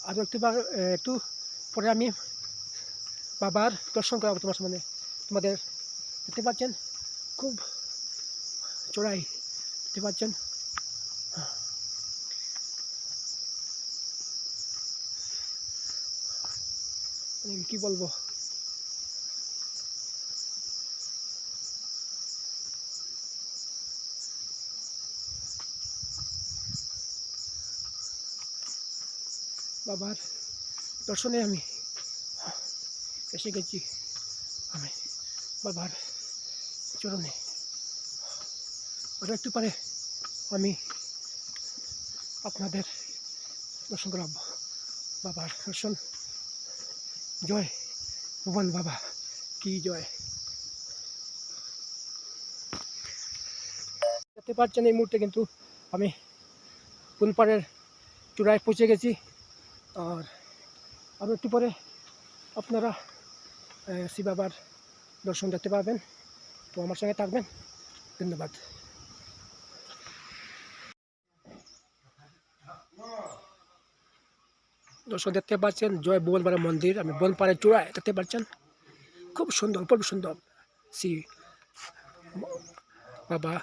আরও একটু পরে আমি বাবার দর্শন করাবো তোমার সামনে। তোমাদের দেখতে পাচ্ছেন খুব চড়াই, দেখতে পাচ্ছেন। কি বলবো, বাবার দর্শনে আমি এসে গেছি। আমি বাবার চরণে আরও একটু পরে আমি আপনাদের দর্শন করাবো। বাবার দর্শন, জয় ভুবন বাবা কি জয়। দেখতে পাচ্ছেন এই মুহূর্তে কিন্তু আমি পুনপাড়ের চূড়ায় পৌঁছে গেছি। আর আরও একটু পরে আপনারা শ্রী বাবার দর্শন দেখতে পাবেন। তো আমার সঙ্গে থাকবেন, ধন্যবাদ। দর্শক দেখতে পাচ্ছেন জয় ভুবনপাড়া মন্দির, আমি বনপাড়ের চূড়ায় দেখতে পাচ্ছেন, খুব সুন্দর, খুব সুন্দর শ্রী বাবা।